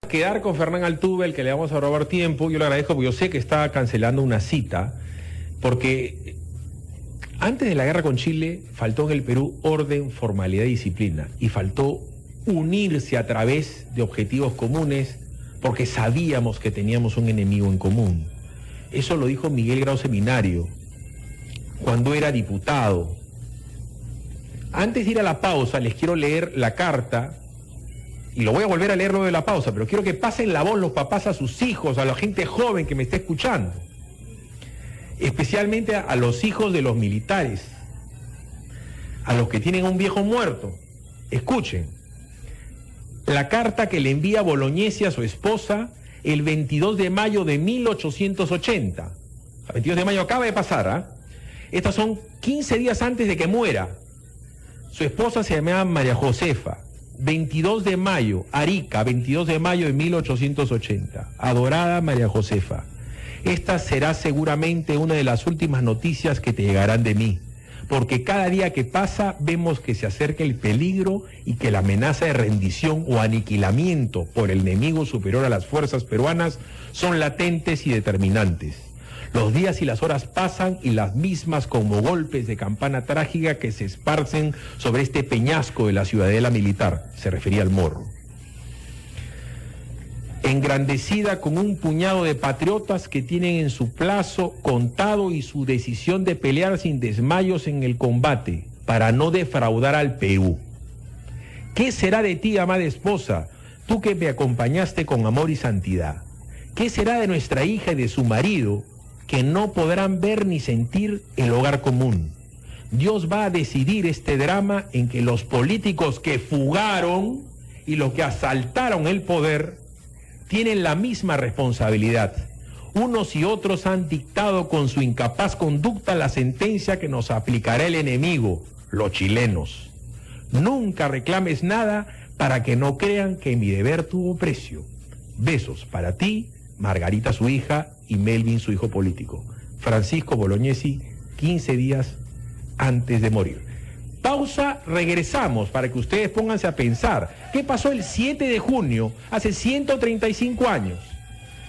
quedar con Fernán Altuve, el que le vamos a robar tiempo. Yo le agradezco porque yo sé que está cancelando una cita, porque antes de la guerra con Chile faltó en el Perú orden, formalidad y disciplina, y faltó unirse a través de objetivos comunes, porque sabíamos que teníamos un enemigo en común. Eso lo dijo Miguel Grau Seminario cuando era diputado. Antes de ir a la pausa, les quiero leer la carta, y lo voy a volver a leer luego de la pausa, pero quiero que pasen la voz los papás a sus hijos, a la gente joven que me está escuchando, especialmente a los hijos de los militares, a los que tienen un viejo muerto. Escuchen la carta que le envía Bolognesi a su esposa el 22 de mayo de 1880. El 22 de mayo acaba de pasar, ¿ah? Estas son 15 días antes de que muera. Su esposa se llamaba María Josefa. 22 de mayo, Arica, 22 de mayo de 1880. Adorada María Josefa, esta será seguramente una de las últimas noticias que te llegarán de mí, porque cada día que pasa vemos que se acerca el peligro y que la amenaza de rendición o aniquilamiento por el enemigo superior a las fuerzas peruanas son latentes y determinantes. Los días y las horas pasan y las mismas como golpes de campana trágica que se esparcen sobre este peñasco de la ciudadela militar, se refería al Morro. Engrandecida con un puñado de patriotas que tienen en su plazo contado y su decisión de pelear sin desmayos en el combate para no defraudar al Perú. ¿Qué será de ti, amada esposa, tú que me acompañaste con amor y santidad? ¿Qué será de nuestra hija y de su marido, que no podrán ver ni sentir el hogar común? Dios va a decidir este drama en que los políticos que fugaron y los que asaltaron el poder tienen la misma responsabilidad. Unos y otros han dictado con su incapaz conducta la sentencia que nos aplicará el enemigo, los chilenos. Nunca reclames nada para que no crean que mi deber tuvo precio. Besos para ti, Margarita su hija y Melvin su hijo político. Francisco Bolognesi, 15 días antes de morir. Pausa, regresamos para que ustedes pónganse a pensar qué pasó el 7 de junio, hace 135 años.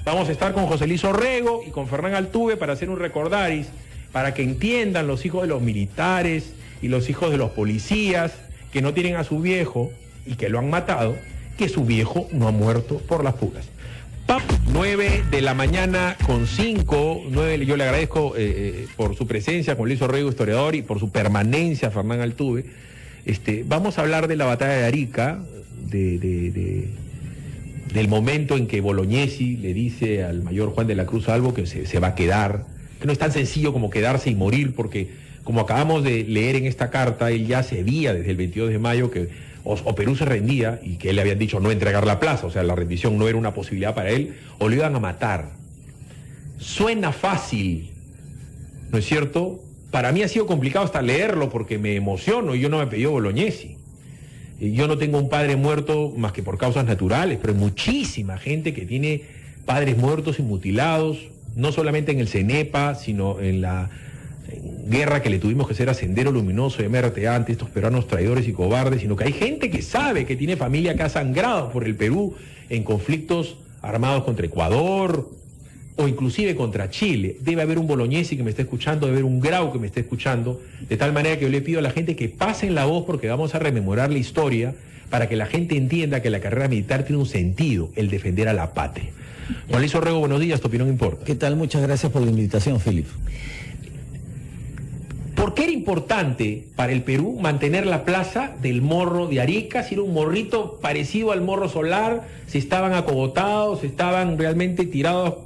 Vamos a estar con José Luis Orrego y con Fernán Altuve para hacer un recordaris, para que entiendan los hijos de los militares y los hijos de los policías que no tienen a su viejo y que lo han matado, que su viejo no ha muerto por las puras. 9 de la mañana con 5, 9, yo le agradezco por su presencia con Luis Orrego, historiador, y por su permanencia, Fernán Altuve. Vamos a hablar de la batalla de Arica, del momento en que Bolognesi le dice al mayor Juan de la Cruz Albo que se va a quedar, que no es tan sencillo como quedarse y morir, porque como acabamos de leer en esta carta, él ya se veía desde el 22 de mayo que o Perú se rendía y que él le habían dicho no entregar la plaza, o sea, la rendición no era una posibilidad para él, o lo iban a matar. Suena fácil, ¿no es cierto? Para mí ha sido complicado hasta leerlo porque me emociono y yo no me apellido Bolognesi. Yo no tengo un padre muerto más que por causas naturales, pero hay muchísima gente que tiene padres muertos y mutilados, no solamente en el CENEPA, sino en la guerra que le tuvimos que hacer a Sendero Luminoso y MRTA ante estos peruanos traidores y cobardes, sino que hay gente que sabe que tiene familia que ha sangrado por el Perú en conflictos armados contra Ecuador o inclusive contra Chile. Debe haber un Bolognesi que me esté escuchando, debe haber un Grau que me esté escuchando, de tal manera que yo le pido a la gente que pasen la voz porque vamos a rememorar la historia para que la gente entienda que la carrera militar tiene un sentido, el defender a la patria. Juan Luis Orrego, buenos días, tu opinión importa. ¿Qué tal? Muchas gracias por la invitación, Philip. ¿Por qué era importante para el Perú mantener la plaza del Morro de Arica? Si era un morrito parecido al Morro Solar, si estaban acogotados, estaban realmente tirados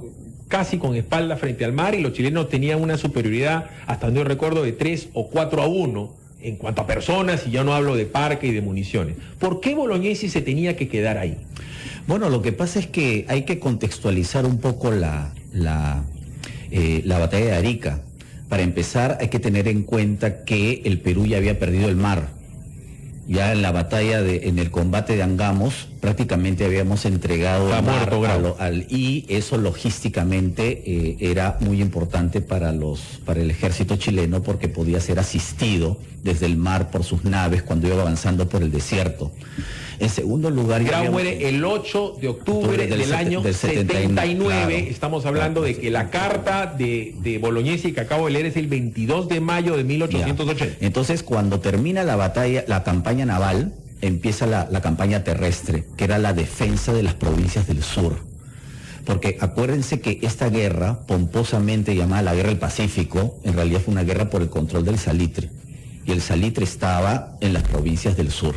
casi con espalda frente al mar y los chilenos tenían una superioridad, hasta donde yo recuerdo, de 3 o 4-1 en cuanto a personas, y ya no hablo de parque y de municiones. ¿Por qué Bolognesi se tenía que quedar ahí? Bueno, lo que pasa es que hay que contextualizar un poco la batalla de Arica. Para empezar, hay que tener en cuenta que el Perú ya había perdido el mar. Ya en la batalla, en el combate de Angamos, prácticamente habíamos entregado el mar y eso logísticamente era muy importante para el ejército chileno porque podía ser asistido desde el mar por sus naves cuando iba avanzando por el desierto. En segundo lugar... Grau muere el 8 de octubre del año 79. Claro, estamos hablando de que la carta de Bolognesi que acabo de leer es el 22 de mayo de 1880. Ya. Entonces, cuando termina la batalla, la campaña naval, empieza la campaña terrestre, que era la defensa de las provincias del sur. Porque acuérdense que esta guerra, pomposamente llamada la Guerra del Pacífico, en realidad fue una guerra por el control del salitre. Y el salitre estaba en las provincias del sur.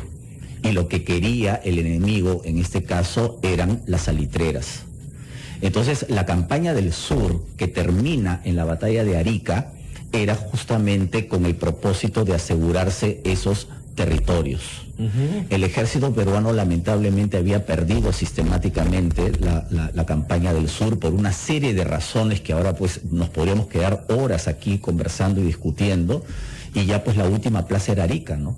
Y lo que quería el enemigo, en este caso, eran las salitreras. Entonces, la campaña del sur, que termina en la batalla de Arica, era justamente con el propósito de asegurarse esos territorios. El ejército peruano lamentablemente había perdido sistemáticamente la campaña del sur por una serie de razones que ahora pues nos podríamos quedar horas aquí conversando y discutiendo, y ya pues la última plaza era Arica, ¿no?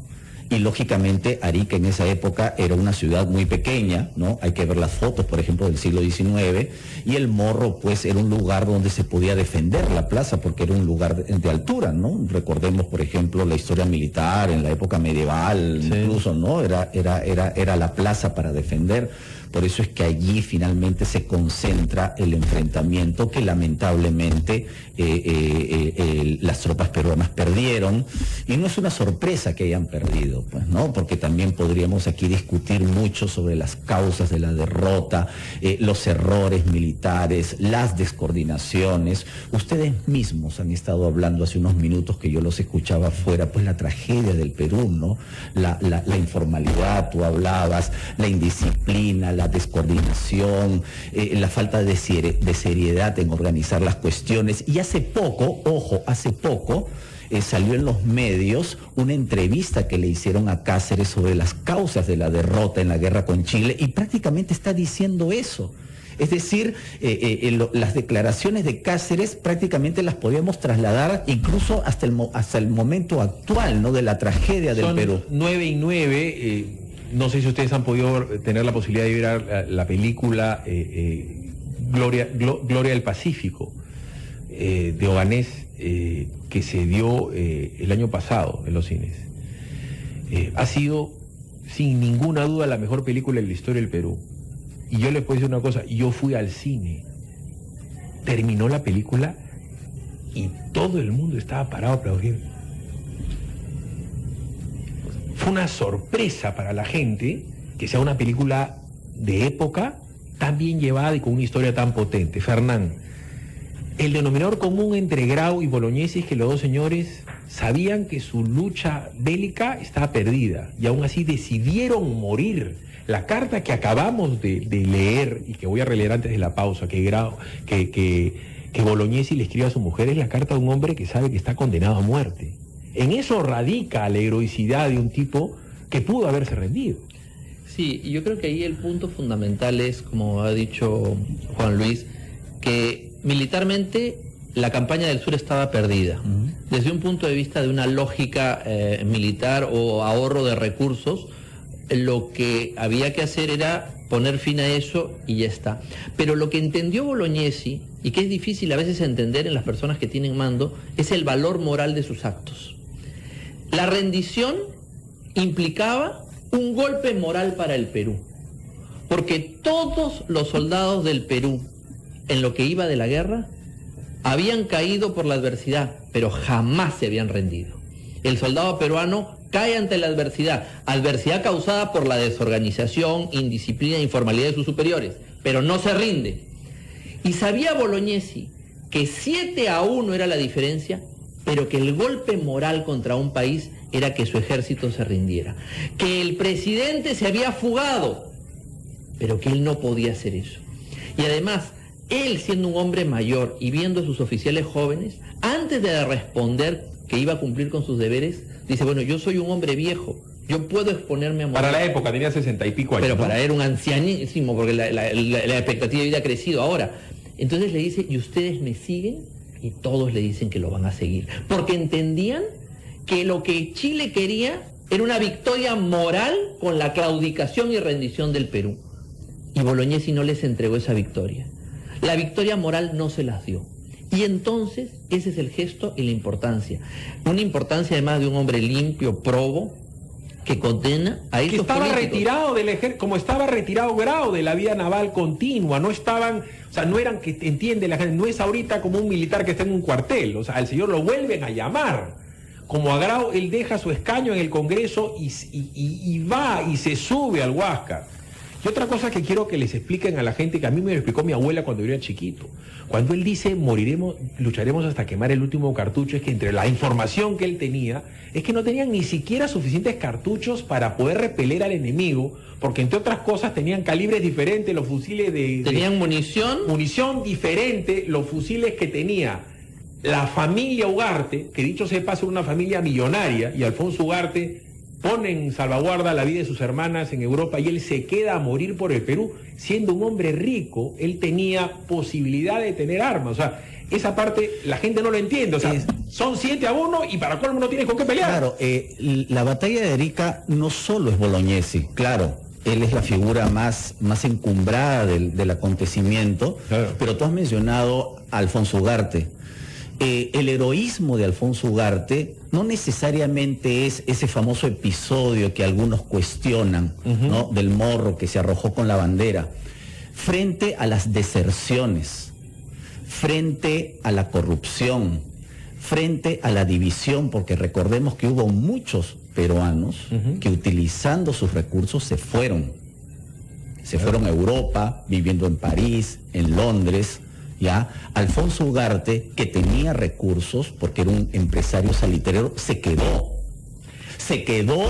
Y lógicamente Arica en esa época era una ciudad muy pequeña, ¿no? Hay que ver las fotos, por ejemplo, del siglo XIX, y el Morro pues era un lugar donde se podía defender la plaza porque era un lugar de altura, ¿no? Recordemos, por ejemplo, la historia militar en la época medieval, sí, incluso, ¿no? Era la plaza para defender. Por eso es que allí finalmente se concentra el enfrentamiento que lamentablemente las tropas peruanas perdieron. Y no es una sorpresa que hayan perdido, pues, ¿no? Porque también podríamos aquí discutir mucho sobre las causas de la derrota, los errores militares, las descoordinaciones. Ustedes mismos han estado hablando hace unos minutos que yo los escuchaba afuera, pues la tragedia del Perú, ¿no? La informalidad, tú hablabas, la indisciplina, la descoordinación, la falta de seriedad en organizar las cuestiones. Y hace poco, ojo, salió en los medios una entrevista que le hicieron a Cáceres sobre las causas de la derrota en la guerra con Chile, y prácticamente está diciendo eso. Es decir, las declaraciones de Cáceres prácticamente las podíamos trasladar incluso hasta el momento actual, ¿no? De la tragedia del Perú. 9 y 9. No sé si ustedes han podido tener la posibilidad de ver la película Gloria del Pacífico, de Obanés, que se dio el año pasado en los cines. Ha sido, sin ninguna duda, la mejor película en la historia del Perú. Y yo les puedo decir una cosa, yo fui al cine, terminó la película y todo el mundo estaba parado a aplaudir. Fue una sorpresa para la gente que sea una película de época tan bien llevada y con una historia tan potente. Fernán, el denominador común entre Grau y Bolognesi es que los dos señores sabían que su lucha bélica estaba perdida y aún así decidieron morir. La carta que acabamos de leer y que voy a releer antes de la pausa, que Bolognesi le escribe a su mujer, es la carta de un hombre que sabe que está condenado a muerte. En eso radica la heroicidad de un tipo que pudo haberse rendido. Sí, y yo creo que ahí el punto fundamental es, como ha dicho Juan Luis, que militarmente la campaña del sur estaba perdida. Desde un punto de vista de una lógica militar o ahorro de recursos, lo que había que hacer era poner fin a eso y ya está. Pero lo que entendió Bolognesi, y que es difícil a veces entender en las personas que tienen mando, es el valor moral de sus actos. La rendición implicaba un golpe moral para el Perú, porque todos los soldados del Perú, en lo que iba de la guerra, habían caído por la adversidad, pero jamás se habían rendido. El soldado peruano cae ante la adversidad causada por la desorganización, indisciplina e informalidad de sus superiores, pero no se rinde. Y sabía Bolognesi que 7-1 era la diferencia, pero que el golpe moral contra un país era que su ejército se rindiera, que el presidente se había fugado, pero que él no podía hacer eso. Y además, él siendo un hombre mayor y viendo a sus oficiales jóvenes, antes de responder que iba a cumplir con sus deberes, dice, bueno, yo soy un hombre viejo, yo puedo exponerme a morir. Para la época tenía 60 y pico años. Pero ¿no? para él un ancianísimo, porque la expectativa de vida ha crecido ahora. Entonces le dice, ¿y ustedes me siguen? Y todos le dicen que lo van a seguir, porque entendían que lo que Chile quería era una victoria moral con la claudicación y rendición del Perú. Y Bolognesi no les entregó esa victoria. La victoria moral no se las dio. Y entonces, ese es el gesto y la importancia. Una importancia además de un hombre limpio, probo, que condena a esos que estaba políticos. retirado del ejército, como estaba retirado Grau de la vida naval continua, no estaban, o sea, no eran, que entiende la gente, no es ahorita como un militar que está en un cuartel, o sea, al señor lo vuelven a llamar. Como a Grau, él deja su escaño en el Congreso y va y se sube al Huáscar. Y otra cosa que quiero que les expliquen a la gente, que a mí me lo explicó mi abuela cuando yo era chiquito. Cuando él dice moriremos, lucharemos hasta quemar el último cartucho, es que entre la información que él tenía, es que no tenían ni siquiera suficientes cartuchos para poder repeler al enemigo, porque entre otras cosas tenían calibres diferentes, los fusiles ¿Tenían munición? Munición diferente, los fusiles que tenía la familia Ugarte, que dicho sea de paso era una familia millonaria, y Alfonso Ugarte pone en salvaguarda la vida de sus hermanas en Europa y él se queda a morir por el Perú. Siendo un hombre rico, él tenía posibilidad de tener armas. O sea, esa parte la gente no lo entiende. O sea, son 7-1 y para colmo no tienes con qué pelear. Claro, la batalla de Arica no solo es Bolognesi, claro. Él es la figura más encumbrada del acontecimiento, claro. Pero tú has mencionado a Alfonso Ugarte. El heroísmo de Alfonso Ugarte no necesariamente es ese famoso episodio que algunos cuestionan, ¿no? Del morro que se arrojó con la bandera, frente a las deserciones, frente a la corrupción, frente a la división, porque recordemos que hubo muchos peruanos que utilizando sus recursos se fueron a Europa, viviendo en París, en Londres. ¿Ya? Alfonso Ugarte, que tenía recursos, porque era un empresario salitrero, se quedó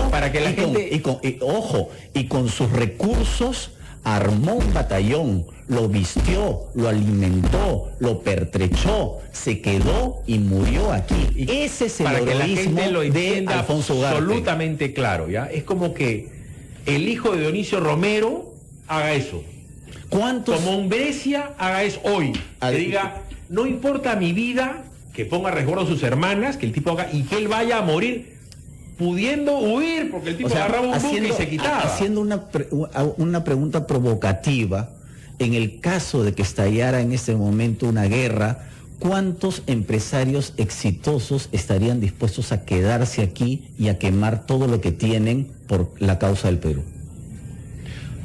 para que la gente... y con sus recursos armó un batallón, lo vistió, lo alimentó, lo pertrechó, se quedó y murió aquí. Y ese es el heroísmo de Alfonso Ugarte. Absolutamente claro, ¿ya? Es como que el hijo de Dionisio Romero haga eso. ¿Cuántos? Como un Brescia haga eso hoy, que diga, no importa mi vida, que ponga a resguardo a sus hermanas, que el tipo haga, y que él vaya a morir pudiendo huir, porque el tipo agarraba un buque y se quitaba. Haciendo una pregunta provocativa, en el caso de que estallara en este momento una guerra, ¿cuántos empresarios exitosos estarían dispuestos a quedarse aquí y a quemar todo lo que tienen por la causa del Perú?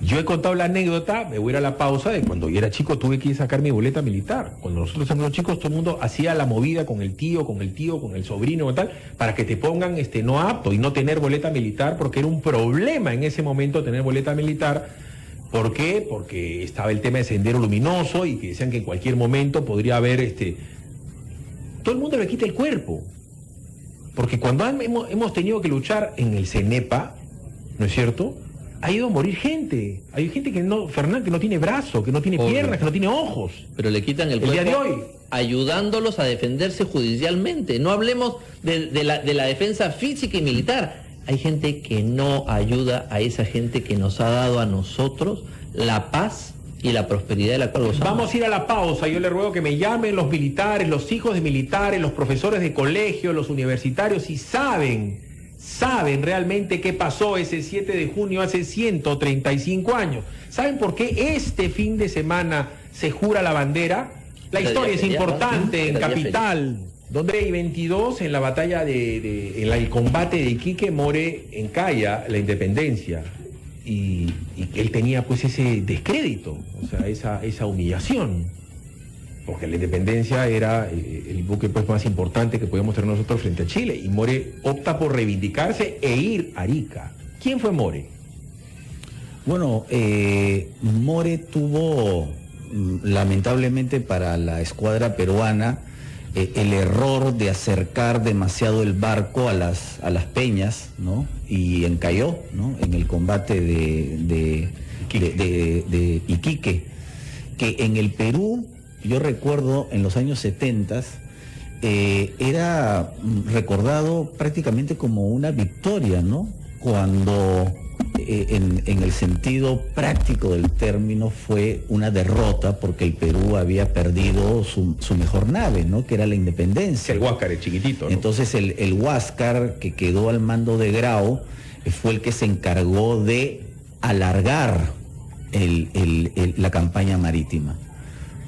Yo he contado la anécdota, me voy a ir a la pausa, de cuando yo era chico tuve que ir a sacar mi boleta militar. Cuando nosotros éramos chicos, todo el mundo hacía la movida con el tío, con el sobrino y tal, para que te pongan no apto y no tener boleta militar, porque era un problema en ese momento tener boleta militar. ¿Por qué? Porque estaba el tema de Sendero Luminoso y que decían que en cualquier momento podría haber todo el mundo le quita el cuerpo. Porque cuando hemos tenido que luchar en el CENEPA, ¿no es cierto?, ha ido a morir gente. Hay gente que no, Fernán, que no tiene brazo, que no tiene piernas, que no tiene ojos. Pero le quitan el cuerpo día de hoy, ayudándolos a defenderse judicialmente. No hablemos de la defensa física y militar. Hay gente que no ayuda a esa gente que nos ha dado a nosotros la paz y la prosperidad de la cual gozamos. Vamos a ir a la pausa. Yo le ruego que me llamen los militares, los hijos de militares, los profesores de colegio, los universitarios, si saben realmente qué pasó ese 7 de junio hace 135 años. ¿Saben por qué este fin de semana se jura la bandera? La historia es importante en Capital, donde hay 22 en la batalla en el combate de Iquique, muere en Calla la independencia. Y él tenía pues ese descrédito, o sea, esa humillación. Porque la independencia era el buque pues más importante que podíamos tener nosotros frente a Chile. Y More opta por reivindicarse e ir a Arica. ¿Quién fue More? Bueno, More tuvo, lamentablemente para la escuadra peruana, el error de acercar demasiado el barco a las peñas, ¿no? Y encalló, ¿no?, en el combate de Iquique, que en el Perú, yo recuerdo en los años 70, era recordado prácticamente como una victoria, ¿no? Cuando en el sentido práctico del término fue una derrota, porque el Perú había perdido su mejor nave, ¿no?, que era la Independencia. El Huáscar, el chiquitito, ¿no? Entonces el Huáscar, que quedó al mando de Grau, fue el que se encargó de alargar la campaña marítima,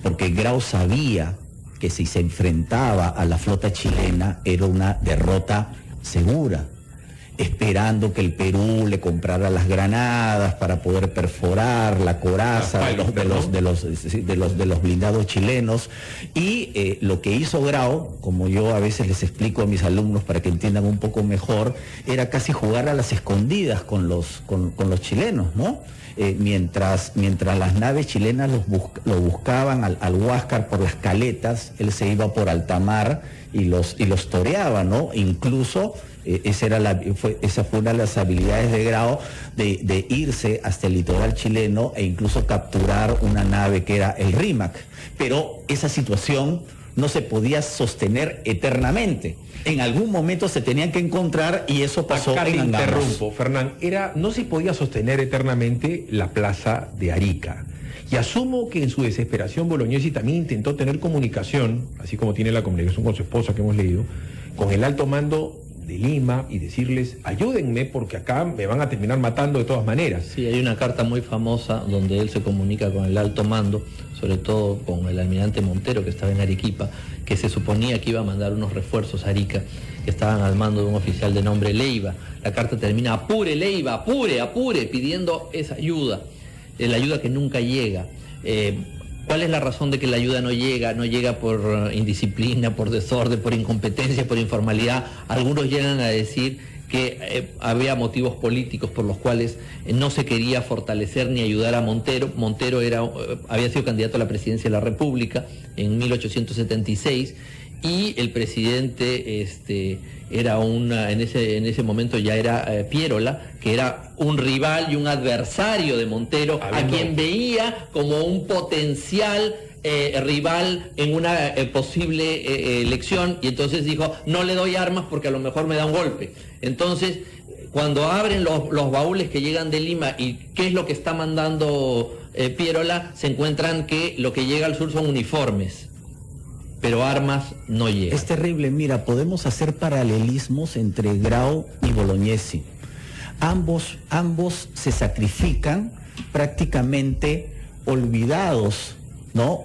porque Grau sabía que si se enfrentaba a la flota chilena era una derrota segura. esperando que el Perú le comprara las granadas para poder perforar la coraza de los blindados chilenos. Y lo que hizo Grau, como yo a veces les explico a mis alumnos para que entiendan un poco mejor, era casi jugar a las escondidas con los chilenos, ¿no? Mientras las naves chilenas lo buscaban al Huáscar por las caletas, él se iba por alta mar y los toreaba, ¿no? Incluso esa fue una de las habilidades de Grau, de irse hasta el litoral chileno e incluso capturar una nave que era el Rímac. Pero esa situación no se podía sostener eternamente. En algún momento se tenían que encontrar y eso pasó en Angamos. Interrumpo, Fernán. No se podía sostener eternamente la plaza de Arica. Y asumo que en su desesperación Bolognesi también intentó tener comunicación, así como tiene la comunicación con su esposa que hemos leído, con el alto mando de Lima y decirles, ayúdenme porque acá me van a terminar matando de todas maneras. Sí, hay una carta muy famosa donde él se comunica con el alto mando, sobre todo con el almirante Montero, que estaba en Arequipa, que se suponía que iba a mandar unos refuerzos a Arica, que estaban al mando de un oficial de nombre Leiva. La carta termina, apure Leiva, apure, apure, pidiendo esa ayuda, la ayuda que nunca llega. ¿Cuál es la razón de que la ayuda no llega? No llega por indisciplina, por desorden, por incompetencia, por informalidad. Algunos llegan a decir que había motivos políticos por los cuales no se quería fortalecer ni ayudar a Montero. Montero había sido candidato a la presidencia de la República en 1876 y el presidente era en ese momento ya era Pierola, que era un rival y un adversario de Montero, a quien veía como un potencial rival en una posible elección, y entonces dijo, no le doy armas porque a lo mejor me da un golpe. Entonces, cuando abren los baúles que llegan de Lima y qué es lo que está mandando Pierola, se encuentran que lo que llega al sur son uniformes, pero armas no llegan. Es terrible, mira, podemos hacer paralelismos entre Grau y Bolognesi. Ambos se sacrifican prácticamente olvidados, ¿no?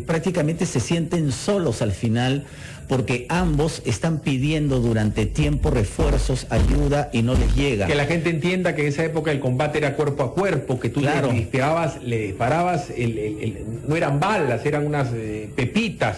Prácticamente se sienten solos al final, porque ambos están pidiendo durante tiempo refuerzos, ayuda, y no les llega. Que la gente entienda que en esa época el combate era cuerpo a cuerpo, que tú claro. le disparabas, no eran balas, eran unas pepitas.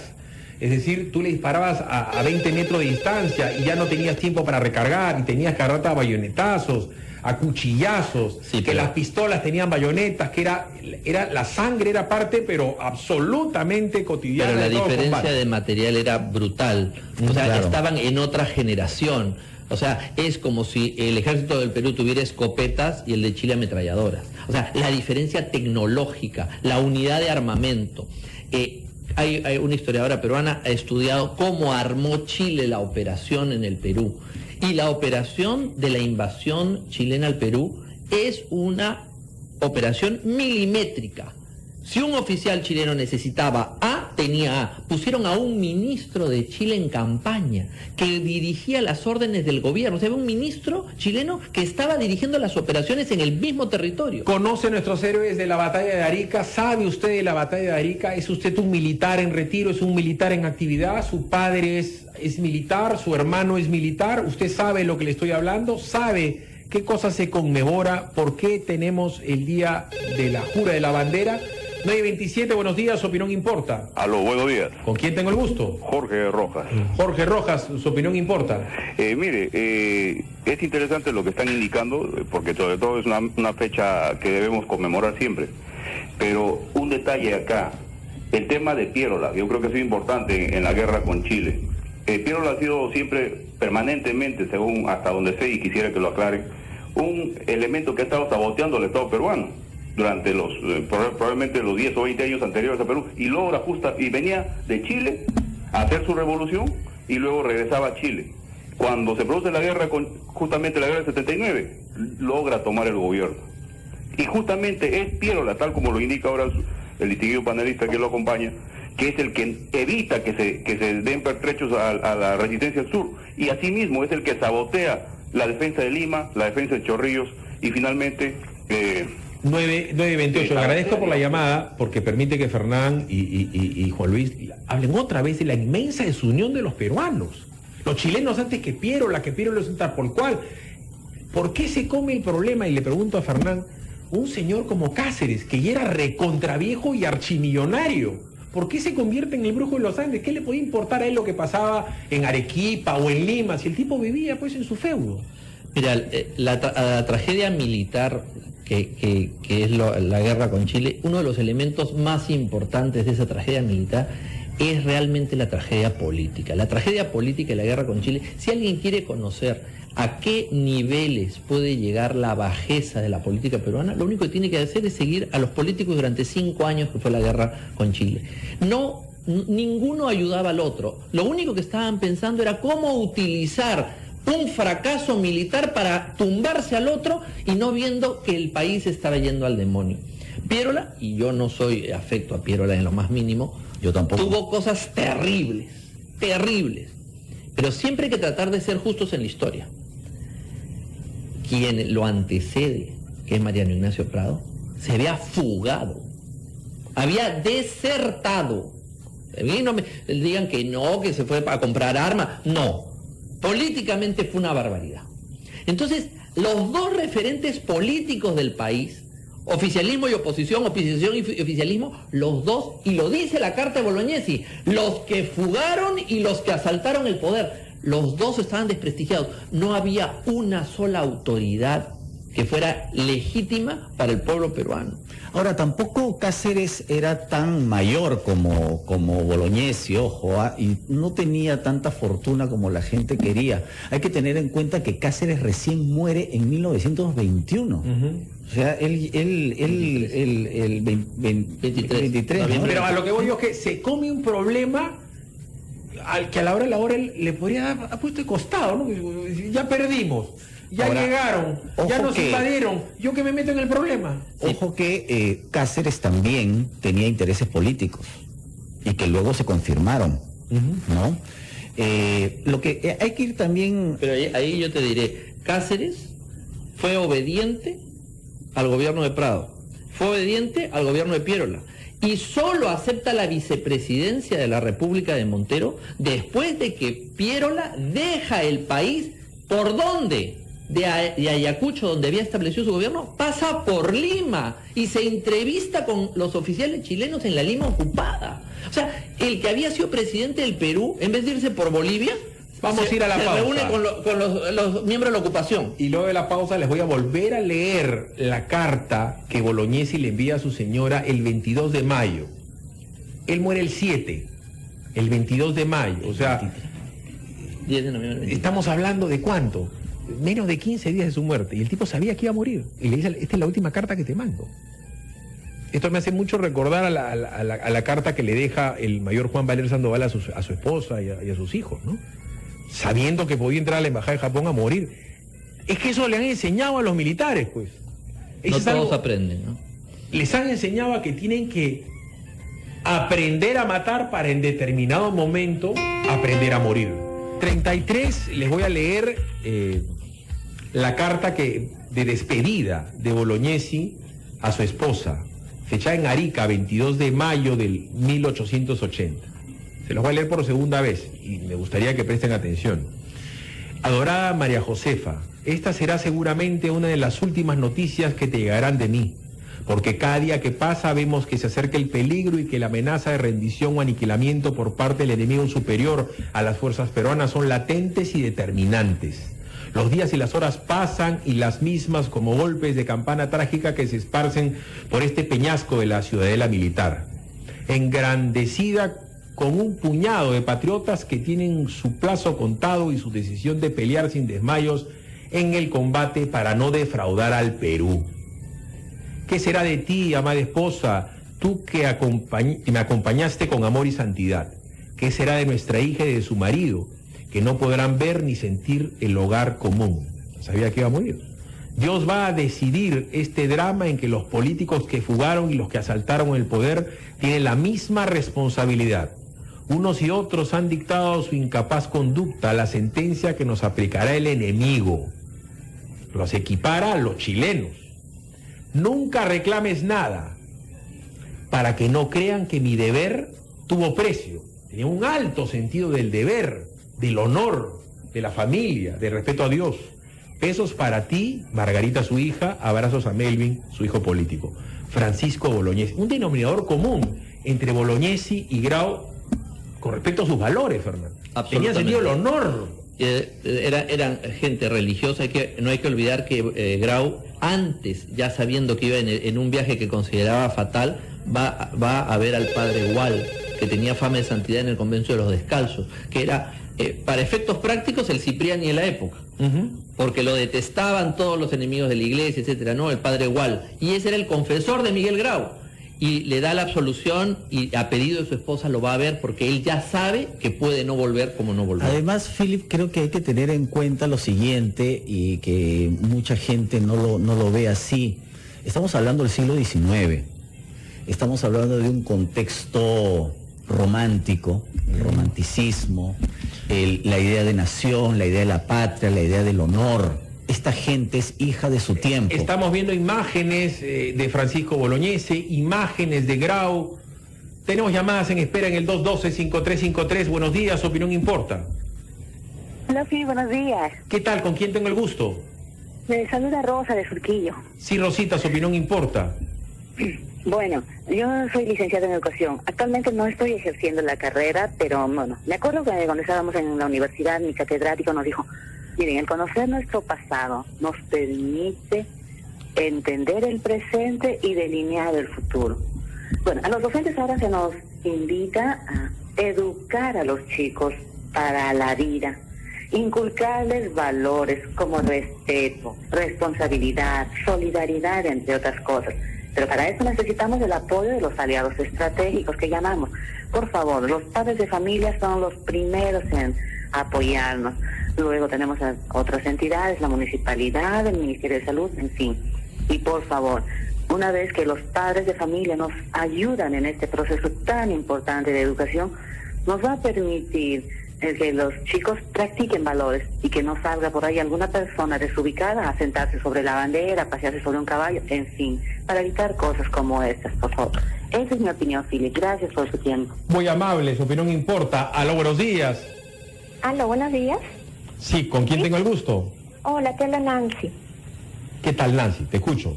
Es decir, tú le disparabas a 20 metros de distancia y ya no tenías tiempo para recargar y tenías que agarrarte a bayonetazos, a cuchillazos, sí, que las pistolas tenían bayonetas, que la sangre era parte, pero absolutamente cotidiana. Pero la diferencia de material era brutal. O sea, claro, estaban en otra generación. O sea, es como si el ejército del Perú tuviera escopetas y el de Chile ametralladoras. O sea, la diferencia tecnológica, la unidad de armamento. Hay una historiadora peruana ha estudiado cómo armó Chile la operación en el Perú. Y la operación de la invasión chilena al Perú es una operación milimétrica. Si un oficial chileno necesitaba A, tenía A. Pusieron a un ministro de Chile en campaña que dirigía las órdenes del gobierno. O sea, un ministro chileno que estaba dirigiendo las operaciones en el mismo territorio. ¿Conoce nuestros héroes de la batalla de Arica? ¿Sabe usted de la batalla de Arica? ¿Es usted un militar en retiro? ¿Es un militar en actividad? ¿Su padre es militar? ¿Su hermano es militar? ¿Usted sabe lo que le estoy hablando? ¿Sabe qué cosa se conmemora? ¿Por qué tenemos el día de la jura de la bandera? 927, buenos días, su opinión importa. Aló, buenos días. ¿Con quién tengo el gusto? Jorge Rojas. Jorge Rojas, su opinión importa. Es interesante lo que están indicando, porque sobre todo es una fecha que debemos conmemorar siempre. Pero un detalle acá, el tema de Pierola, yo creo que ha sido importante en la guerra con Chile. Pierola ha sido siempre, permanentemente, según hasta donde sé, y quisiera que lo aclaren, un elemento que ha estado saboteando al Estado peruano durante probablemente los 10 o 20 años anteriores a Perú, y venía de Chile a hacer su revolución y luego regresaba a Chile. Cuando se produce la guerra, justamente la guerra del 79, logra tomar el gobierno. Y justamente es Pierola, tal como lo indica ahora el distinguido panelista que lo acompaña, que es el que evita que se den pertrechos a la resistencia al sur, y asimismo es el que sabotea la defensa de Lima, la defensa de Chorrillos, y finalmente... 928, le agradezco por la llamada, porque permite que Fernán y Juan Luis hablen otra vez de la inmensa desunión de los peruanos Los chilenos antes que Piérola es un tal por cual. ¿Por qué se come el problema? Y le pregunto a Fernán, un señor como Cáceres, que ya era recontraviejo y archimillonario, ¿por qué se convierte en el brujo de los Andes? ¿Qué le podía importar a él lo que pasaba en Arequipa o en Lima, si el tipo vivía pues en su feudo? Mira, la tragedia militar que es la guerra con Chile, uno de los elementos más importantes de esa tragedia militar es realmente la tragedia política. La tragedia política y la guerra con Chile, si alguien quiere conocer a qué niveles puede llegar la bajeza de la política peruana, lo único que tiene que hacer es seguir a los políticos durante 5 años que fue la guerra con Chile. Ninguno ayudaba al otro. Lo único que estaban pensando era cómo utilizar un fracaso militar para tumbarse al otro y no viendo que el país estaba yendo al demonio. Piérola, y yo no soy afecto a Piérola en lo más mínimo, yo tampoco, tuvo cosas terribles, pero siempre hay que tratar de ser justos en la historia. Quien lo antecede, que es Mariano Ignacio Prado, se había fugado, había desertado. A mí no me digan que no, que se fue para comprar armas, no. Políticamente fue una barbaridad. Entonces, los dos referentes políticos del país, oficialismo y oposición y oficialismo, los dos, y lo dice la carta de Bolognesi, los que fugaron y los que asaltaron el poder, los dos estaban desprestigiados. No había una sola autoridad que fuera legítima para el pueblo peruano. Ahora, tampoco Cáceres era tan mayor como Bolognesi, ojo, y no tenía tanta fortuna como la gente quería. Hay que tener en cuenta que Cáceres recién muere en 1921. O sea, el 23. ¿No? Pero a lo que voy yo es que se come un problema al que a la hora él le podría haber puesto de costado, ¿no? Ya perdimos. Ya ahora, llegaron, ya nos invadieron, ¿yo que me meto en el problema? Ojo que Cáceres también tenía intereses políticos y que luego se confirmaron, ¿no? Lo que hay que ir también... Pero ahí yo te diré, Cáceres fue obediente al gobierno de Prado, fue obediente al gobierno de Piérola, y solo acepta la vicepresidencia de la República de Montero después de que Piérola deja el país. ¿Por dónde? De Ayacucho, donde había establecido su gobierno, pasa por Lima y se entrevista con los oficiales chilenos en la Lima ocupada. O sea, el que había sido presidente del Perú, en vez de irse por Bolivia, vamos a ir a la pausa. Se reúne con los miembros de la ocupación. Y luego de la pausa les voy a volver a leer la carta que Bolognesi le envía a su señora el 22 de mayo. Él muere el 7, el 22 de mayo. O sea, 10 de noviembre. Estamos hablando de ¿cuánto? Menos de 15 días de su muerte. Y el tipo sabía que iba a morir. Y le dice, esta es la última carta que te mando. Esto me hace mucho recordar a la carta que le deja el mayor Juan Valer Sandoval a su esposa y a sus hijos, ¿no? Sabiendo que podía entrar a la embajada de Japón a morir. Es que eso le han enseñado a los militares, pues. No todos aprenden, ¿no? Les han enseñado a que tienen que aprender a matar para en determinado momento aprender a morir. 33, les voy a leer la carta de despedida de Bolognesi a su esposa, fechada en Arica, 22 de mayo del 1880. Se los voy a leer por segunda vez y me gustaría que presten atención. Adorada María Josefa, esta será seguramente una de las últimas noticias que te llegarán de mí, porque cada día que pasa vemos que se acerca el peligro y que la amenaza de rendición o aniquilamiento por parte del enemigo superior a las fuerzas peruanas son latentes y determinantes. Los días y las horas pasan y las mismas como golpes de campana trágica que se esparcen por este peñasco de la ciudadela militar, engrandecida con un puñado de patriotas que tienen su plazo contado y su decisión de pelear sin desmayos en el combate para no defraudar al Perú. ¿Qué será de ti, amada esposa, tú que me acompañaste con amor y santidad? ¿Qué será de nuestra hija y de su marido, que no podrán ver ni sentir el hogar común? Sabía que iba a morir. Dios va a decidir este drama en que los políticos que fugaron y los que asaltaron el poder tienen la misma responsabilidad. Unos y otros han dictado su incapaz conducta, la sentencia que nos aplicará el enemigo. Los equipara a los chilenos. Nunca reclames nada, para que no crean que mi deber tuvo precio. Tenía un alto sentido del deber. del honor, de la familia, del respeto a Dios. Besos para ti, Margarita, su hija, abrazos a Melvin, su hijo político. Francisco Bolognesi, un denominador común entre Bolognesi y Grau con respecto a sus valores, Fernando. Tenían sentido el honor. Eran gente religiosa, no hay que olvidar que Grau, antes, ya sabiendo que iba en un viaje que consideraba fatal, va a ver al padre Gual, que tenía fama de santidad en el convento de los descalzos, que era, para efectos prácticos, el Cipriani de la época. Porque lo detestaban todos los enemigos de la iglesia, etcétera, ¿no? El padre Gual. Y ese era el confesor de Miguel Grau. Y le da la absolución y a pedido de su esposa lo va a ver porque él ya sabe que puede no volver como no volver. Además, Philip, creo que hay que tener en cuenta lo siguiente y que mucha gente no lo ve así. Estamos hablando del siglo XIX. Estamos hablando de un contexto romántico, el romanticismo, la idea de nación, la idea de la patria, la idea del honor. Esta gente es hija de su tiempo. Estamos viendo imágenes de Francisco Bolognesi, imágenes de Grau. Tenemos llamadas en espera en el 212-5353. Buenos días, Opinión Importa. Hola, sí, buenos días. ¿Qué tal? ¿Con quién tengo el gusto? Me saluda Rosa de Surquillo. Sí, Rosita, su opinión importa. Bueno, yo soy licenciada en educación. Actualmente no estoy ejerciendo la carrera, pero bueno, me acuerdo que cuando estábamos en la universidad, mi catedrático nos dijo: miren, el conocer nuestro pasado nos permite entender el presente y delinear el futuro. Bueno, a los docentes ahora se nos invita a educar a los chicos para la vida, inculcarles valores como respeto, responsabilidad, solidaridad, entre otras cosas. Pero para eso necesitamos el apoyo de los aliados estratégicos que llamamos. Por favor, los padres de familia son los primeros en apoyarnos. Luego tenemos a otras entidades, la municipalidad, el Ministerio de Salud, en fin. Y por favor, una vez que los padres de familia nos ayudan en este proceso tan importante de educación, nos va a permitir que los chicos practiquen valores y que no salga por ahí alguna persona desubicada a sentarse sobre la bandera, a pasearse sobre un caballo, en fin, para evitar cosas como estas, por favor. Esa es mi opinión, Philip. Gracias por su tiempo. Muy amable, su opinión importa. Aló, buenos días. Aló, buenos días. Sí, ¿con quién tengo el gusto? Hola, te habla Nancy. ¿Qué tal, Nancy? Te escucho.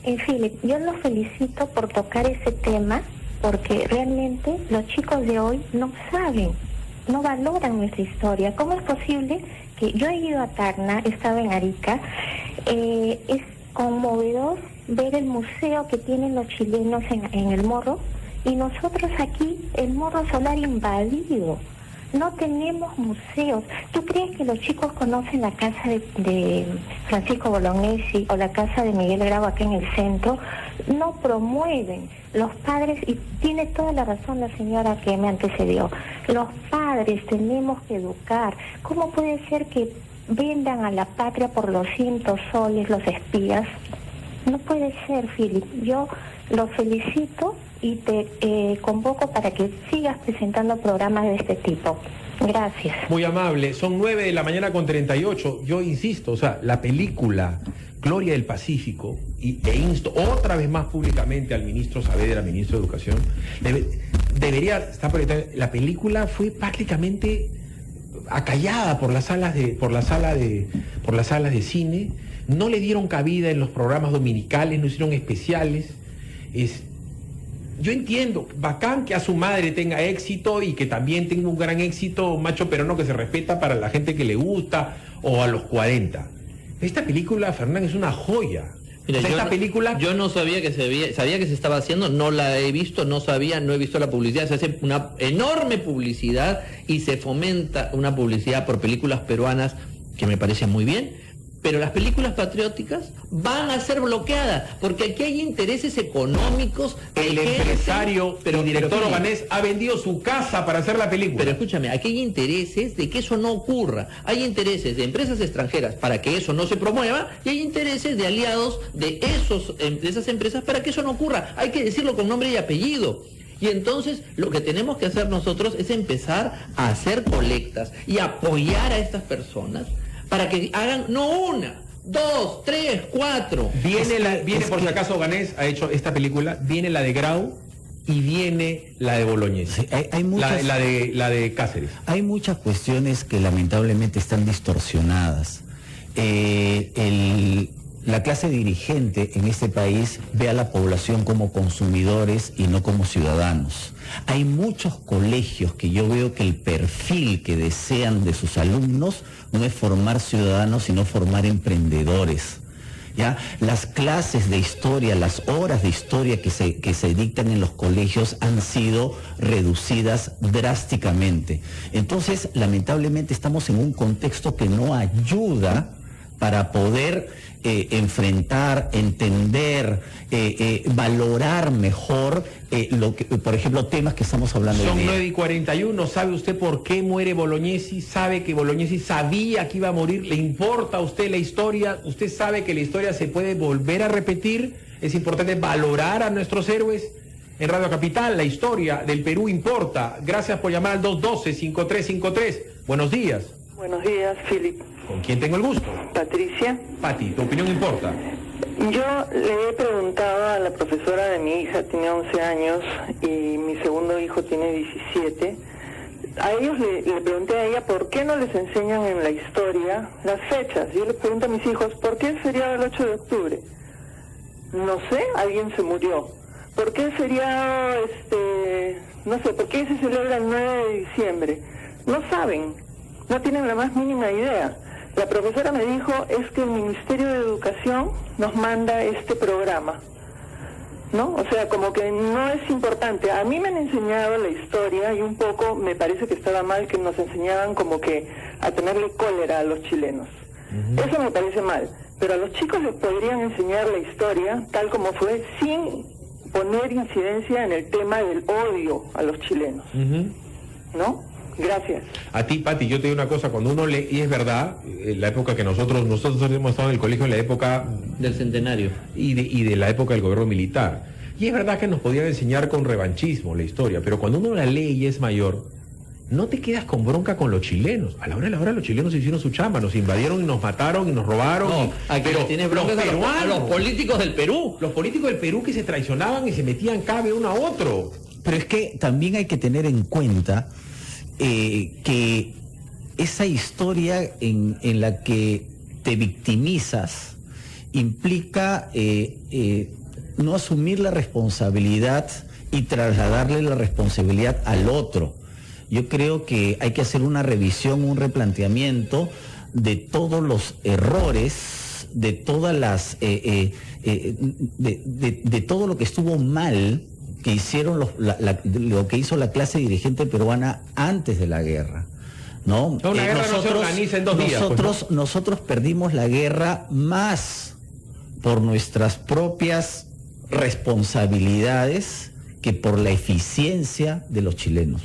Philip, yo los felicito por tocar ese tema, porque realmente los chicos de hoy no saben, no valoran nuestra historia. ¿Cómo es posible que yo he ido a Tacna, he estado en Arica? Es conmovedor ver el museo que tienen los chilenos en el Morro, y nosotros aquí, el Morro Solar invadido. No tenemos museos. ¿Tú crees que los chicos conocen la casa de Francisco Bolognesi o la casa de Miguel Grau acá en el centro? No promueven. Los padres, y tiene toda la razón la señora que me antecedió, los padres tenemos que educar. ¿Cómo puede ser que vendan a la patria por los 100 soles los espías? No puede ser, Philip. Yo los felicito y te convoco para que sigas presentando programas de este tipo. Gracias. Muy amable. Son 9:38 a.m. Yo insisto, o sea, la película Gloria del Pacífico, e insto otra vez más públicamente al ministro Saavedra, ministro de Educación, debería estar proyectada. La película fue prácticamente acallada por las salas de cine. No le dieron cabida en los programas dominicales, no hicieron especiales. Yo entiendo, bacán que a su madre tenga éxito y que también tenga un gran éxito, macho peruano que se respeta para la gente que le gusta, o a los 40. Esta película, Fernán, es una joya. Mira, yo no sabía que sabía que se estaba haciendo, no la he visto, no he visto la publicidad. Se hace una enorme publicidad y se fomenta una publicidad por películas peruanas que me parece muy bien. Pero las películas patrióticas van a ser bloqueadas, porque aquí hay intereses económicos. El empresario, el director Obanés ha vendido su casa para hacer la película. Pero escúchame, aquí hay intereses de que eso no ocurra. Hay intereses de empresas extranjeras para que eso no se promueva, y hay intereses de aliados de esas empresas para que eso no ocurra. Hay que decirlo con nombre y apellido. Y entonces lo que tenemos que hacer nosotros es empezar a hacer colectas y apoyar a estas personas para que hagan no 1, 2, 3, 4. Viene por si acaso Ganés ha hecho esta película, viene la de Grau, y viene la de Bolognesi. Sí, hay muchas, la de Cáceres. Hay muchas cuestiones que lamentablemente están distorsionadas. La clase dirigente en este país ve a la población como consumidores y no como ciudadanos. Hay muchos colegios que yo veo que el perfil que desean de sus alumnos no es formar ciudadanos, sino formar emprendedores. ¿Ya? Las clases de historia, las horas de historia que se dictan en los colegios han sido reducidas drásticamente. Entonces, lamentablemente estamos en un contexto que no ayuda para poder enfrentar, entender, valorar mejor por ejemplo, temas que estamos hablando. Son 9:41, ¿sabe usted por qué muere Bolognesi? ¿Sabe que Bolognesi sabía que iba a morir? ¿Le importa a usted la historia? ¿Usted sabe que la historia se puede volver a repetir? Es importante valorar a nuestros héroes. En Radio Capital, la historia del Perú importa. Gracias por llamar al 212-5353. Buenos días. Buenos días, Philip. ¿Con quién tengo el gusto? Patricia. Pati, ¿tu opinión importa? Yo le he preguntado a la profesora de mi hija, tiene 11 años, y mi segundo hijo tiene 17. A ellos le pregunté a ella por qué no les enseñan en la historia las fechas. Yo les pregunto a mis hijos, ¿por qué es feriado el 8 de octubre? No sé, alguien se murió. ¿Por qué es feriado, no sé, por qué se celebra el 9 de diciembre? No saben, no tienen la más mínima idea. La profesora me dijo, es que el Ministerio de Educación nos manda este programa, ¿no? O sea, como que no es importante. A mí me han enseñado la historia y un poco me parece que estaba mal que nos enseñaban como que a tenerle cólera a los chilenos. Eso me parece mal. Pero a los chicos les podrían enseñar la historia tal como fue, sin poner incidencia en el tema del odio a los chilenos, ¿no? Gracias. A ti, Pati, yo te digo una cosa, cuando uno lee, y es verdad, la época que nosotros hemos estado en el colegio en la época del centenario y de la época del gobierno militar, y es verdad que nos podían enseñar con revanchismo la historia, pero cuando uno la lee y es mayor, no te quedas con bronca con los chilenos. A la hora de la hora los chilenos hicieron su chamba, nos invadieron y nos mataron y nos robaron. No, pero tienes bronca a los políticos del Perú. Los políticos del Perú que se traicionaban y se metían cabe uno a otro. Pero es que también hay que tener en cuenta que esa historia en la que te victimizas implica no asumir la responsabilidad y trasladarle la responsabilidad al otro. Yo creo que hay que hacer una revisión, un replanteamiento de todos los errores, de todas las de todo lo que estuvo mal que hicieron lo que hizo la clase dirigente peruana antes de la guerra, ¿no? Una guerra no se organiza en 2 días. Nosotros perdimos la guerra más por nuestras propias responsabilidades que por la eficiencia de los chilenos.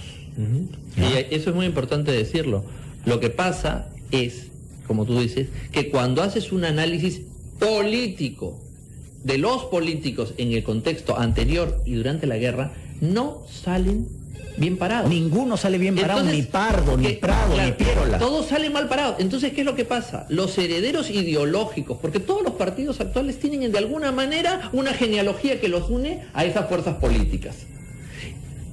Y eso es muy importante decirlo. Lo que pasa es, como tú dices, que cuando haces un análisis político de los políticos en el contexto anterior y durante la guerra, no salen bien parados. Ninguno sale bien parado. Entonces, ni Pardo, ni Prado, claro, ni Piérola. Todos salen mal parados. Entonces, ¿qué es lo que pasa? Los herederos ideológicos, porque todos los partidos actuales tienen de alguna manera una genealogía que los une a esas fuerzas políticas.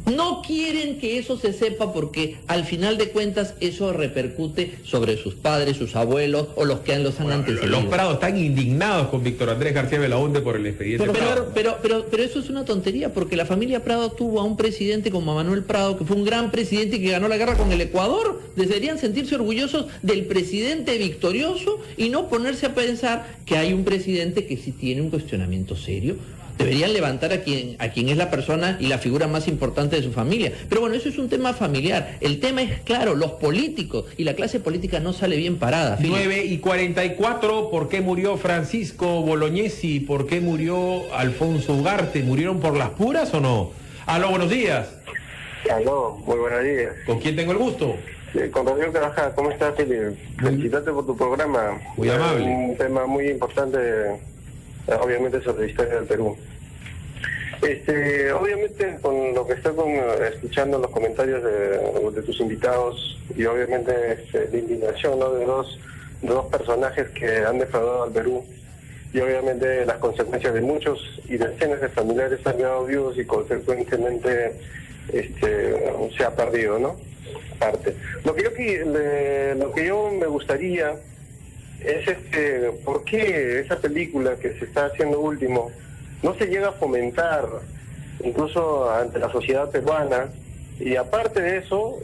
No quieren que eso se sepa porque al final de cuentas eso repercute sobre sus padres, sus abuelos o los que los han antecedido. Los Prados están indignados con Víctor Andrés García Belaúnde por el expediente. Pero eso es una tontería porque la familia Prado tuvo a un presidente como Manuel Prado que fue un gran presidente y que ganó la guerra con el Ecuador. Deberían sentirse orgullosos del presidente victorioso y no ponerse a pensar que hay un presidente que sí tiene un cuestionamiento serio. Deberían levantar a quien es la persona y la figura más importante de su familia. Pero bueno, eso es un tema familiar. El tema es claro, los políticos y la clase política no sale bien parada. 9:44, ¿por qué murió Francisco Bolognesi? ¿Por qué murió Alfonso Ugarte? ¿Murieron por las puras o no? Aló, buenos días. Aló, muy buenos días. ¿Con quién tengo el gusto? Con Rodrigo Carvajal, ¿cómo estás, Felipe? Felicitarte por tu programa. Muy amable. Un tema muy importante, obviamente, sobre la historia del Perú. Obviamente, con lo que estoy escuchando los comentarios de tus invitados y obviamente la indignación, ¿no?, de dos personajes que han defraudado al Perú, y obviamente las consecuencias de muchos y decenas de familiares han quedado vivos y consecuentemente se ha perdido, ¿no? Parte. Lo que yo me gustaría es ¿por qué esa película que se está haciendo último no se llega a fomentar incluso ante la sociedad peruana? Y aparte de eso,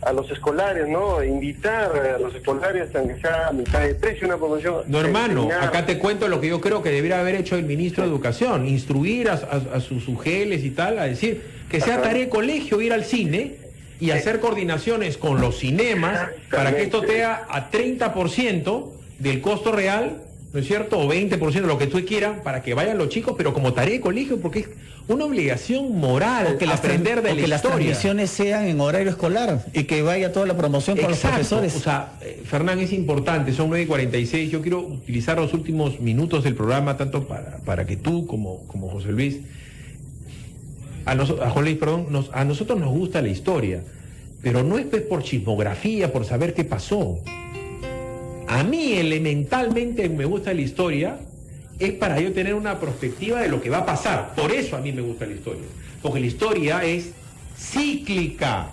a los escolares, ¿no? Invitar a los escolares a que sea a mitad de precio una promoción. No, hermano, acá te cuento lo que yo creo que debería haber hecho el ministro de Educación, instruir a sus UGELs y tal, a decir que sea tarea de colegio ir al cine y hacer coordinaciones con los cinemas para que esto sea a 30% del costo real, ¿no es cierto? O 20%, lo que tú quieras, para que vayan los chicos, pero como tarea de colegio, porque es una obligación moral que aprender de la historia. Las transmisiones sean en horario escolar y que vaya toda la promoción con los profesores. O sea, Fernán, es importante, son 9:46, yo quiero utilizar los últimos minutos del programa, tanto para que tú como José Luis, a nosotros nos gusta la historia, pero no es pues por chismografía, por saber qué pasó. A mí elementalmente me gusta la historia, es para yo tener una perspectiva de lo que va a pasar. Por eso a mí me gusta la historia, porque la historia es cíclica.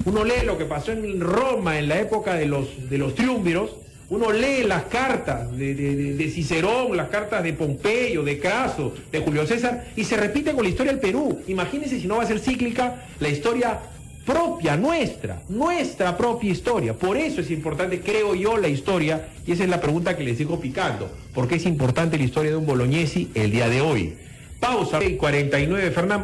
Uno lee lo que pasó en Roma en la época de los triunviros, uno lee las cartas de Cicerón, las cartas de Pompeyo, de Craso, de Julio César, y se repite con la historia del Perú. Imagínense si no va a ser cíclica la historia propia, nuestra propia historia. Por eso es importante, creo yo, la historia, y esa es la pregunta que les sigo picando. ¿Por qué es importante la historia de un Bolognesi el día de hoy? Pausa, 49, Fernán,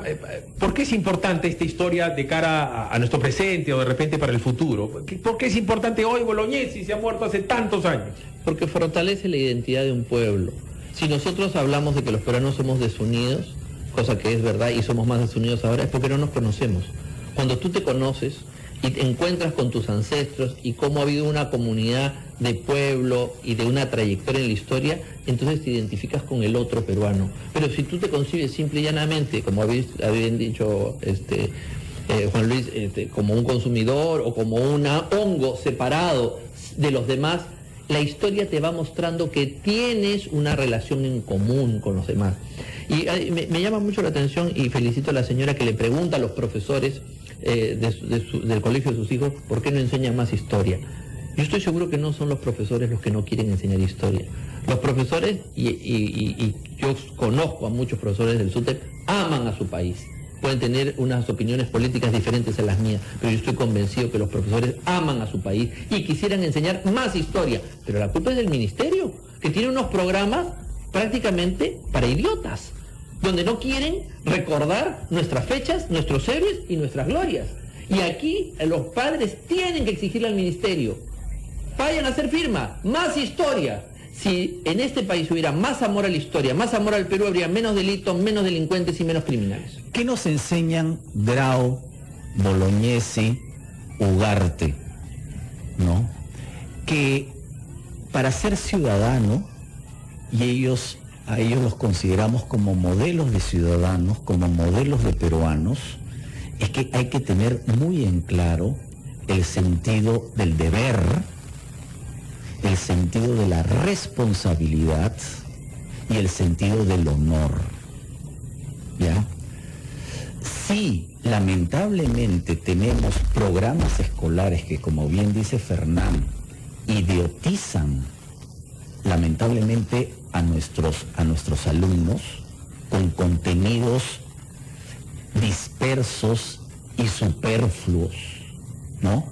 ¿por qué es importante esta historia de cara a nuestro presente o de repente para el futuro? ¿Por qué es importante hoy Bolognesi? Se ha muerto hace tantos años. Porque fortalece la identidad de un pueblo. Si nosotros hablamos de que los peruanos somos desunidos, cosa que es verdad y somos más desunidos ahora, es porque no nos conocemos. Cuando tú te conoces y te encuentras con tus ancestros y cómo ha habido una comunidad de pueblo y de una trayectoria en la historia, entonces te identificas con el otro peruano. Pero si tú te concibes simple y llanamente, como habían dicho Juan Luis, como un consumidor o como un hongo separado de los demás, la historia te va mostrando que tienes una relación en común con los demás. Y me llama mucho la atención y felicito a la señora que le pregunta a los profesores del colegio de sus hijos por qué no enseñan más historia. Yo estoy seguro que no son los profesores los que no quieren enseñar historia. Los profesores, y yo conozco a muchos profesores del SUTEP, aman a su país. Pueden tener unas opiniones políticas diferentes a las mías, pero yo estoy convencido que los profesores aman a su país y quisieran enseñar más historia. Pero la culpa es del ministerio, que tiene unos programas prácticamente para idiotas, donde no quieren recordar nuestras fechas, nuestros héroes y nuestras glorias. Y aquí los padres tienen que exigirle al ministerio: vayan a hacer firma, más historia. Si en este país hubiera más amor a la historia, más amor al Perú, habría menos delitos, menos delincuentes y menos criminales. ¿Qué nos enseñan Grau, Bolognesi, Ugarte? ¿No? Que para ser ciudadano, y a ellos los consideramos como modelos de ciudadanos, como modelos de peruanos, es que hay que tener muy en claro el sentido del deber, el sentido de la responsabilidad y el sentido del honor. ¿Ya? Sí, lamentablemente tenemos programas escolares que, como bien dice Fernán, idiotizan lamentablemente a nuestros alumnos con contenidos dispersos y superfluos, ¿no?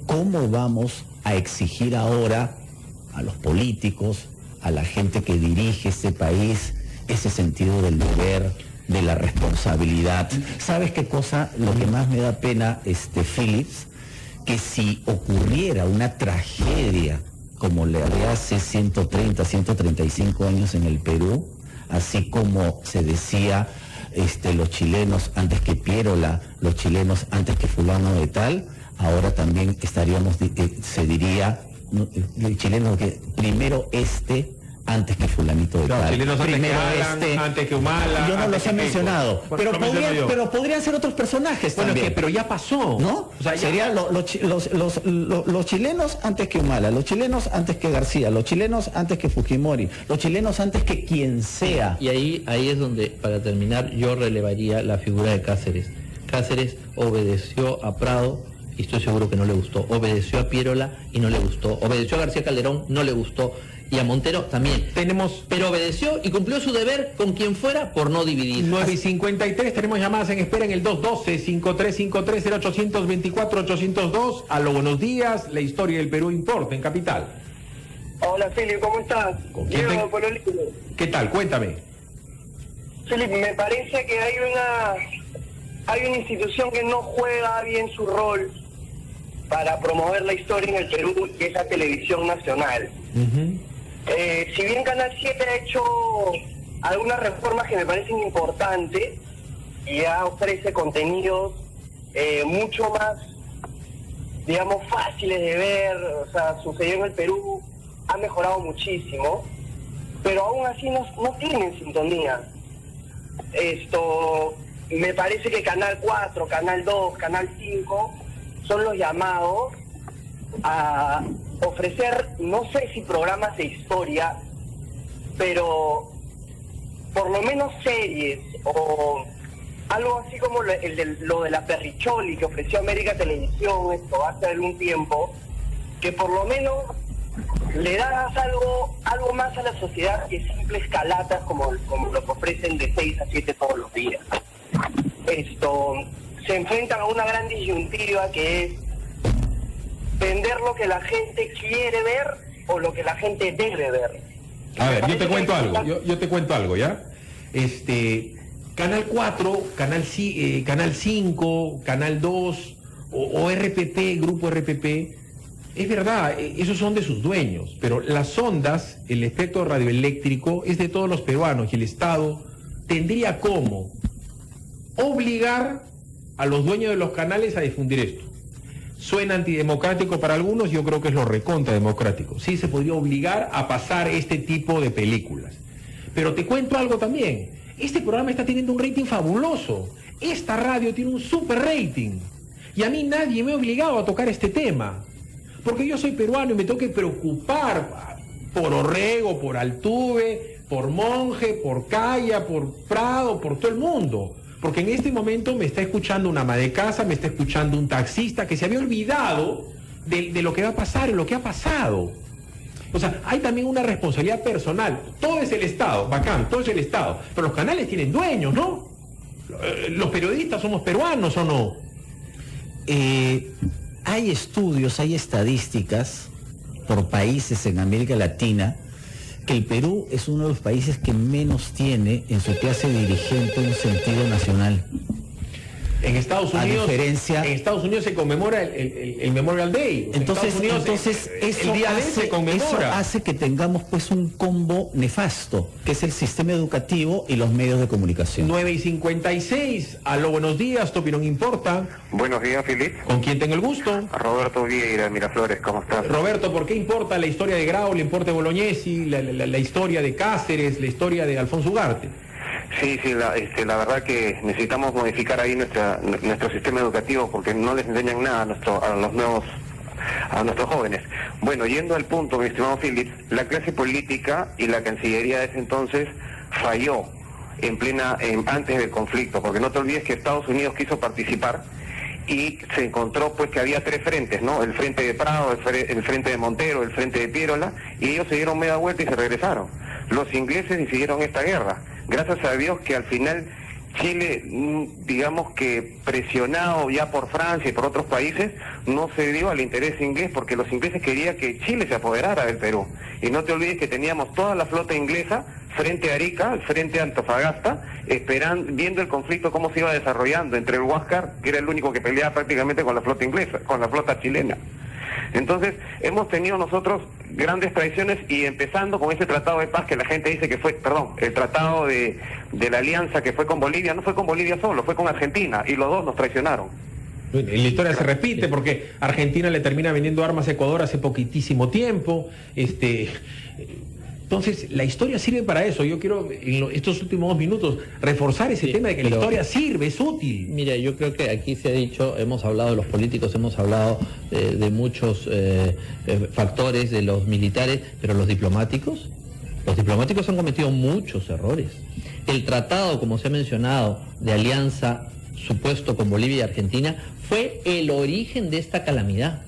¿Cómo vamos a exigir ahora a los políticos, a la gente que dirige este país, ese sentido del deber, de la responsabilidad? ¿Sabes qué cosa? Lo que más me da pena, Phillips, que si ocurriera una tragedia como la de hace 130, 135 años en el Perú, así como se decía los chilenos antes que Piérola, los chilenos antes que fulano de tal, ahora también estaríamos, se diría, el chileno que primero antes que fulanito de tal. Chilenos Primero antes que Humala. Yo no los he mencionado. Bueno, pero podrían ser otros personajes también. Pero ya pasó. ¿No? O sea, serían los chilenos antes que Humala, los chilenos antes que García, los chilenos antes que Fujimori, los chilenos antes que quien sea. Y ahí es donde, para terminar, yo relevaría la figura de Cáceres. Cáceres obedeció a Prado y estoy seguro que no le gustó. Obedeció a Piérola y no le gustó. Obedeció a García Calderón, no le gustó. Y a Montero también. Pero obedeció y cumplió su deber con quien fuera por no dividir. 9:53, tenemos llamadas en espera en el 212-5353-0824-802. A lo buenos días, la historia del Perú importa en Capital. Hola, Filipe, ¿cómo estás? Diego, ¿qué tal? Cuéntame. Filipe, me parece que hay una institución que no juega bien su rol para promover la historia en el Perú, que es la televisión nacional. Si bien Canal 7 ha hecho algunas reformas que me parecen importantes y ya ofrece contenidos mucho más, digamos, fáciles de ver, o sea, sucedió en el Perú, ha mejorado muchísimo, pero aún así no tienen sintonía. Me parece que Canal 4, Canal 2, Canal 5 son los llamados a ofrecer, no sé si programas de historia, pero por lo menos series o algo así como lo de la Perricholi que ofreció América Televisión hace algún tiempo, que por lo menos le das algo más a la sociedad que simples calatas como lo que ofrecen de 6 a 7 todos los días. Se enfrentan a una gran disyuntiva que es vender lo que la gente quiere ver o lo que la gente debe ver. A ver, yo te cuento algo, ¿ya? Canal 4, Canal 5, Canal 2 o RPP, Grupo RPP, es verdad, esos son de sus dueños, pero las ondas, el espectro radioeléctrico es de todos los peruanos y el Estado tendría como obligar a los dueños de los canales a difundir esto. Suena antidemocrático para algunos, yo creo que es lo recontra democrático. Sí, se podría obligar a pasar este tipo de películas. Pero te cuento algo también. Este programa está teniendo un rating fabuloso. Esta radio tiene un super rating. Y a mí nadie me ha obligado a tocar este tema. Porque yo soy peruano y me tengo que preocupar por Orrego, por Altuve, por Monge, por Calla, por Prado, por todo el mundo. Porque en este momento me está escuchando una ama de casa, me está escuchando un taxista que se había olvidado de lo que va a pasar y lo que ha pasado. O sea, hay también una responsabilidad personal. Todo es el Estado, bacán, todo es el Estado. Pero los canales tienen dueños, ¿no? Los periodistas somos peruanos, ¿o no? Hay estudios, hay estadísticas por países en América Latina que el Perú es uno de los países que menos tiene en su clase dirigente un sentido nacional. En Estados Unidos se conmemora el Memorial Day. Entonces el día de se conmemora. Eso hace que tengamos pues un combo nefasto, que es el sistema educativo y los medios de comunicación. 9:56, aló, buenos días, tu opinión importa. Buenos días, Filipe. ¿Con quién tengo el gusto? Roberto Vieira de Miraflores, ¿cómo estás? Roberto, ¿por qué importa la historia de Grau, le importa de Bolognesi, la historia de Cáceres, la historia de Alfonso Ugarte? Sí, la verdad que necesitamos modificar ahí nuestro sistema educativo porque no les enseñan nada a nuestros jóvenes. Bueno, yendo al punto, mi estimado Philip, la clase política y la Cancillería de ese entonces falló antes del conflicto, porque no te olvides que Estados Unidos quiso participar y se encontró pues que había 3 frentes, ¿no? El frente de Prado, el frente de Montero, el frente de Piérola, y ellos se dieron media vuelta y se regresaron. Los ingleses decidieron esta guerra. Gracias a Dios que al final Chile, digamos que presionado ya por Francia y por otros países, no se dio al interés inglés porque los ingleses querían que Chile se apoderara del Perú. Y no te olvides que teníamos toda la flota inglesa frente a Arica, frente a Antofagasta, viendo el conflicto cómo se iba desarrollando entre el Huáscar, que era el único que peleaba prácticamente con la flota inglesa, con la flota chilena. Entonces, hemos tenido nosotros grandes traiciones y empezando con ese tratado de paz que la gente dice que fue, el tratado de la alianza que fue con Bolivia, no fue con Bolivia solo, fue con Argentina y los dos nos traicionaron. La historia se repite porque Argentina le termina vendiendo armas a Ecuador hace poquitísimo tiempo. Entonces, la historia sirve para eso. Yo quiero, en estos últimos 2 minutos, reforzar ese tema de que la historia sirve, es útil. Mira, yo creo que aquí se ha dicho, hemos hablado de los políticos, hemos hablado de muchos factores, de los militares, pero los diplomáticos han cometido muchos errores. El tratado, como se ha mencionado, de alianza supuesto con Bolivia y Argentina, fue el origen de esta calamidad.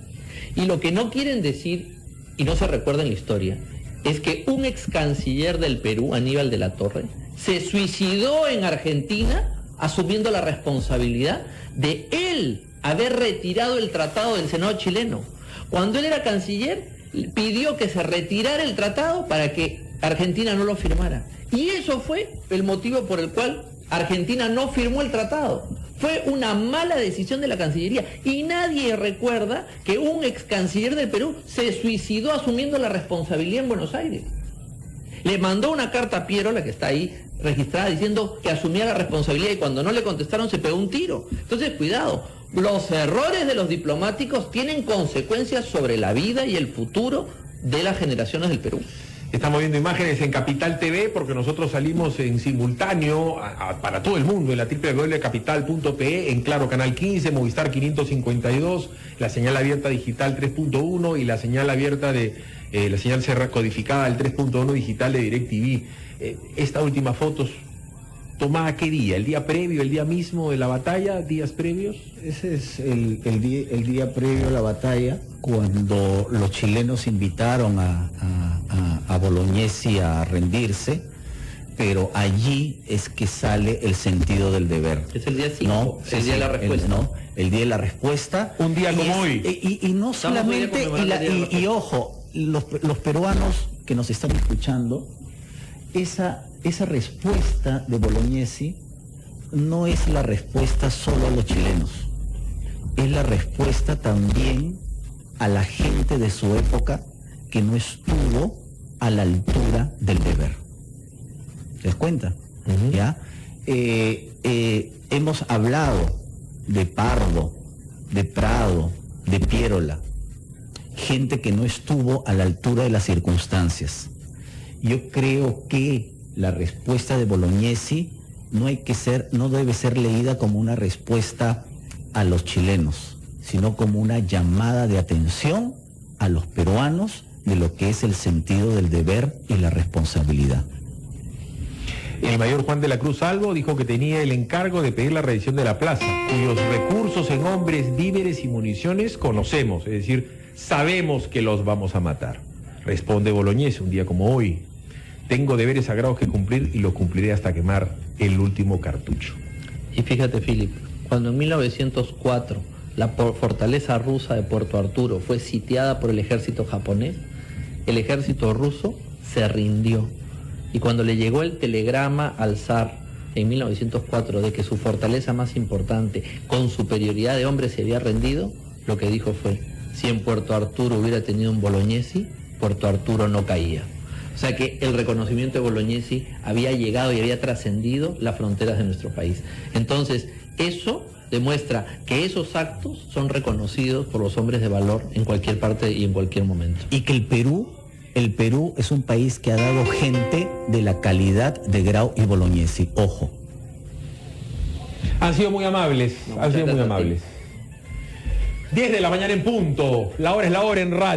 Y lo que no quieren decir, y no se recuerda en la historia, es que un ex canciller del Perú, Aníbal de la Torre, se suicidó en Argentina asumiendo la responsabilidad de él haber retirado el tratado del Senado chileno. Cuando él era canciller, pidió que se retirara el tratado para que Argentina no lo firmara. Y eso fue el motivo por el cual Argentina no firmó el tratado. Fue una mala decisión de la Cancillería y nadie recuerda que un ex canciller del Perú se suicidó asumiendo la responsabilidad en Buenos Aires. Le mandó una carta a Piero, la que está ahí registrada, diciendo que asumía la responsabilidad y cuando no le contestaron se pegó un tiro. Entonces, cuidado, los errores de los diplomáticos tienen consecuencias sobre la vida y el futuro de las generaciones del Perú. Estamos viendo imágenes en Capital TV porque nosotros salimos en simultáneo para todo el mundo en la www.capital.pe, en Claro Canal 15, Movistar 552, la señal abierta digital 3.1 y la señal abierta de la señal codificada del 3.1 digital de DirecTV. Esta última foto tomada ¿qué día? ¿El día previo, el día mismo de la batalla? ¿Días previos? Ese es el día previo a la batalla, cuando los chilenos invitaron a Bolognesi a rendirse, pero allí es que sale el sentido del deber. Es el día 5, ¿no? el día de la respuesta. El día de la respuesta. Un día como hoy. Y no solamente, y ojo, los peruanos que nos están escuchando, esa respuesta de Bolognesi no es la respuesta solo a los chilenos, es la respuesta también a la gente de su época que no estuvo a la altura del deber. ¿Te das cuenta? Uh-huh. ¿Ya? Hemos hablado de Pardo, de Prado, de Piérola, gente que no estuvo a la altura de las circunstancias. Yo creo que la respuesta de Bolognesi no debe ser leída como una respuesta a los chilenos, sino como una llamada de atención a los peruanos de lo que es el sentido del deber y la responsabilidad. El mayor Juan de la Cruz Salvo dijo que tenía el encargo de pedir la revisión de la plaza, cuyos recursos en hombres, víveres y municiones conocemos, es decir, sabemos que los vamos a matar. Responde Bolognesi un día como hoy: tengo deberes sagrados que cumplir y los cumpliré hasta quemar el último cartucho. Y fíjate, Philip, cuando en 1904 la fortaleza rusa de Puerto Arturo fue sitiada por el ejército japonés, el ejército ruso se rindió. Y cuando le llegó el telegrama al zar en 1904 de que su fortaleza más importante, con superioridad de hombres, se había rendido, lo que dijo fue: si en Puerto Arturo hubiera tenido un Bolognesi, Puerto Arturo no caía. O sea que el reconocimiento de Bolognesi había llegado y había trascendido las fronteras de nuestro país. Entonces, eso demuestra que esos actos son reconocidos por los hombres de valor en cualquier parte y en cualquier momento. Y que el Perú es un país que ha dado gente de la calidad de Grau y Bolognesi. Ojo. Han sido muy amables, han sido muy amables. 10 de la mañana en punto. La hora es la hora en radio.